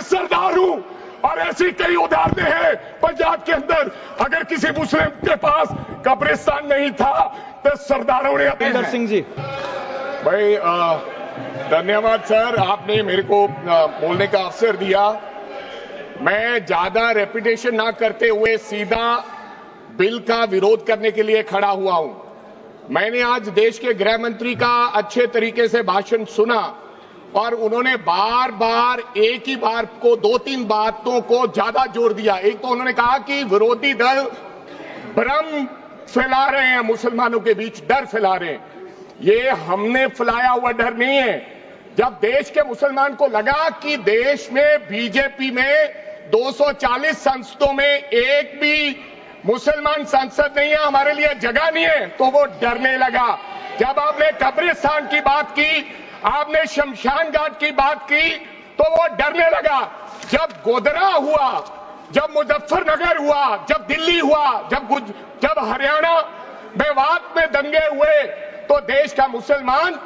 सरदार हूं और ऐसी कई उदाहरणें हैं पंजाब के अंदर। अगर किसी मुस्लिम के पास कब्रिस्तान नहीं था तो सरदारों ने इंदर सिंह जी। भाई धन्यवाद सर, आपने मेरे को बोलने का अवसर दिया। मैं ज्यादा रेपिटेशन ना करते हुए सीधा बिल का विरोध करने के लिए खड़ा हुआ हूं। मैंने आज देश के गृह मंत्री का अच्छे तरीके से भाषण सुना और उन्होंने बार बार एक ही बात को, 2-3 बातों को ज्यादा जोर दिया। एक तो उन्होंने कहा कि विरोधी दल भ्रम फैला रहे हैं, मुसलमानों के बीच डर फैला रहे हैं। ये हमने फैलाया हुआ डर नहीं है। जब देश के मुसलमान को लगा कि देश में बीजेपी में 240 संसदों में एक भी मुसलमान सांसद नहीं है, हमारे लिए जगह नहीं है, तो वो डरने लगा। जब आपने कब्रिस्तान की बात की, आपने शमशान घाट की बात की, तो वो डरने लगा। जब गोधरा हुआ, जब मुजफ्फरनगर हुआ, जब दिल्ली हुआ, जब हरियाणा मेवात में दंगे हुए, तो देश का मुसलमान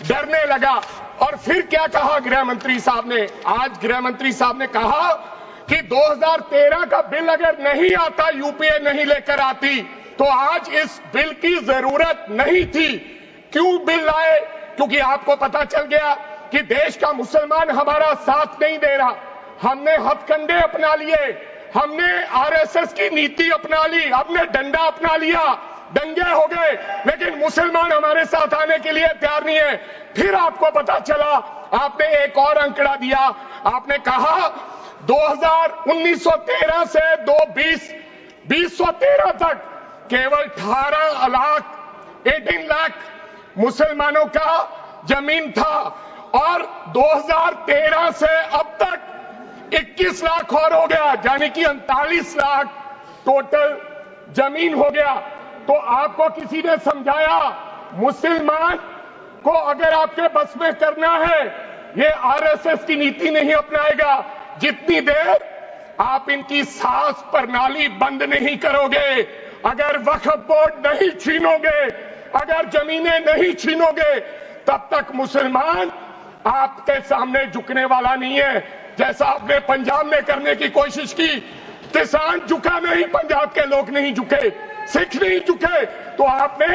डरने लगा। और फिर क्या कहा गृह मंत्री साहब ने? आज गृह मंत्री साहब ने कहा कि 2013 का बिल अगर नहीं आता, यूपीए नहीं लेकर आती, तो आज इस बिल की जरूरत नहीं थी। क्यों बिल लाए? क्योंकि आपको पता चल गया कि देश का मुसलमान हमारा साथ नहीं दे रहा। हमने हथकंडे अपना लिए, हमने आरएसएस की नीति अपना ली, हमने डंडा अपना लिया, दंगे हो गए, लेकिन मुसलमान हमारे साथ आने के लिए तैयार नहीं है। फिर आपको पता चला, आपने एक और आंकड़ा दिया, आपने कहा 1913 से 2013 तक केवल 18 लाख मुसलमानों का जमीन था और 2013 से अब तक 21 लाख और हो गया, यानी कि 39 लाख टोटल जमीन हो गया। तो आपको किसी ने समझाया मुसलमान को अगर आपके बस में करना है, ये आरएसएस की नीति नहीं अपनाएगा जितनी देर आप इनकी सांस प्रणाली बंद नहीं करोगे, अगर वक्फ बोर्ड नहीं छीनोगे, अगर जमीनें नहीं छीनोगे, तब तक मुसलमान आपके सामने झुकने वाला नहीं है। जैसा आपने पंजाब में करने की कोशिश की, किसान झुका नहीं, पंजाब के लोग नहीं झुके, सिख नहीं झुके, तो आपने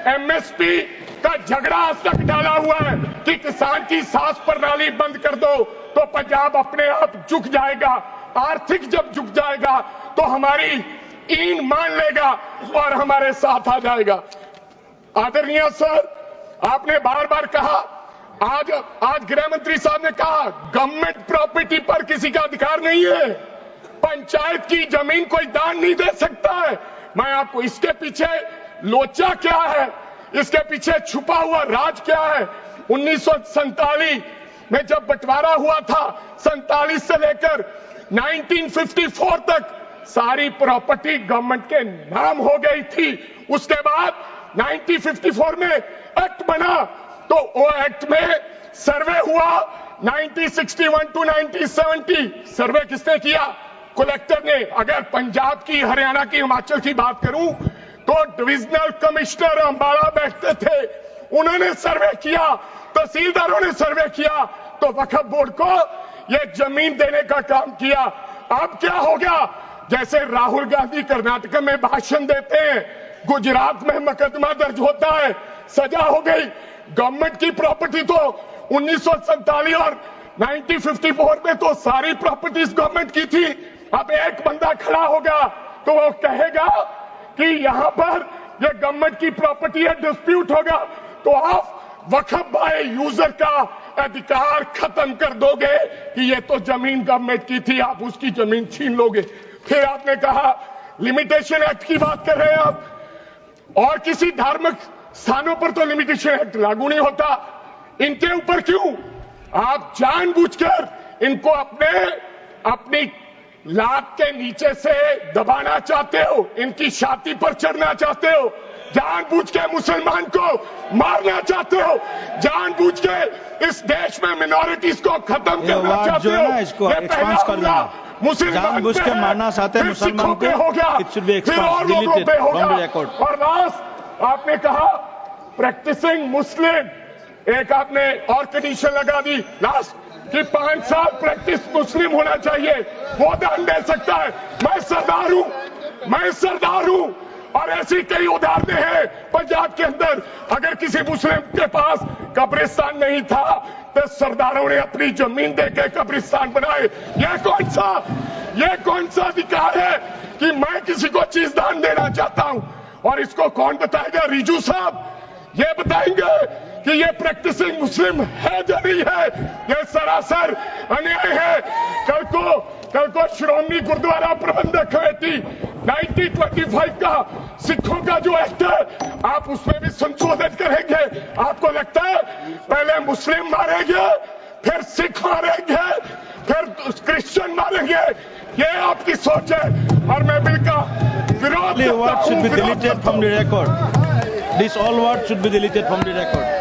एमएसपी का झगड़ा आज तक डाला हुआ है कि किसान की सांस प्रणाली बंद कर दो तो पंजाब अपने आप झुक जाएगा। आर्थिक जब झुक जाएगा तो हमारी ईन मान लेगा और हमारे साथ आ जाएगा। आदरणीय सर, आपने बार बार कहा, आज गृह मंत्री साहब ने कहा गवर्नमेंट प्रॉपर्टी पर किसी का अधिकार नहीं है, पंचायत की जमीन कोई दान नहीं दे सकता है। मैं आपको इसके पीछे लोचा क्या है, इसके पीछे छुपा हुआ राज क्या है? 1947 में जब बंटवारा हुआ था, 47 से लेकर 1954 तक सारी प्रॉपर्टी गवर्नमेंट के नाम हो गई थी। उसके बाद 1954 में एक्ट बना, तो वो एक्ट में सर्वे हुआ 1961 टू 1970। सर्वे किसने किया? कलेक्टर ने। अगर पंजाब की, हरियाणा की, हिमाचल की बात करूं तो डिविजनल कमिश्नर अंबाला बैठते थे, उन्होंने सर्वे किया, तहसीलदारों ने सर्वे किया, तो वक्फ बोर्ड को यह जमीन देने का काम किया। अब क्या हो गया? जैसे राहुल गांधी कर्नाटक में भाषण देते हैं, गुजरात में मुकदमा दर्ज होता है, सजा हो गई। गवर्नमेंट की प्रॉपर्टी तो 1947 और 1954 में तो सारी प्रॉपर्टीज गवर्नमेंट की थी। अब एक बंदा खड़ा होगा तो वो कहेगा कि यहां पर ये गवर्नमेंट की प्रॉपर्टी है, डिस्प्यूट होगा, तो आप वक्फ बाय यूजर का अधिकार खत्म कर दोगे कि ये तो जमीन गवर्नमेंट की थी, आप उसकी जमीन छीन लोगे। फिर आपने कहा लिमिटेशन एक्ट की बात कर रहे हैं आप, और किसी धार्मिक स्थानों पर तो लिमिटेशन एक्ट लागू नहीं होता, इनके ऊपर क्यों? आप जानबूझकर इनको अपनी लात के नीचे से दबाना चाहते हो, इनकी छाती पर चढ़ना चाहते हो, जानबूझ के मुसलमान को मारना चाहते हो, जानबूझ के इस देश में मिनॉरिटीज को खत्म करना चाहते हो। ये पहला मुसलमान जानबूझ के मारना चाहते हैं मुसलमान को, हो गया, फिर और लोगों पे होगा। और लास्ट आपने कहा प्रैक्टिसिंग मुस्लिम, एक आपने और कंडीशन लगा दी लास्ट कि 5 साल प्रैक्टिस मुस्लिम होना चाहिए, वो दान दे सकता है। मैं सरदार हूं और ऐसी कई उदाहरणें हैं पंजाब के अंदर। अगर किसी मुस्लिम के पास कब्रिस्तान नहीं था तो सरदारों ने अपनी जमीन देके कब्रिस्तान बनाए। ये कौन सा अधिकार है कि मैं किसी को चीज दान देना चाहता हूं? और इसको कौन बताएगा? रिजू साहब ये बताएंगे कि ये प्रैक्टिसिंग मुस्लिम है या नहीं है? ये सरासर अन्याय है। कल को श्रोमणी गुरुद्वारा प्रबंधक कमेटी 1925 का सिखों का जो एक्ट है, आप उसमें भी संशोधन करेंगे। आपको लगता है पहले मुस्लिम मारेंगे, फिर सिख मारेंगे, फिर क्रिश्चियन मारेंगे? ये आपकी सोच है और मैं बिल का विरोध करता हूं। This all words should be deleted from the record.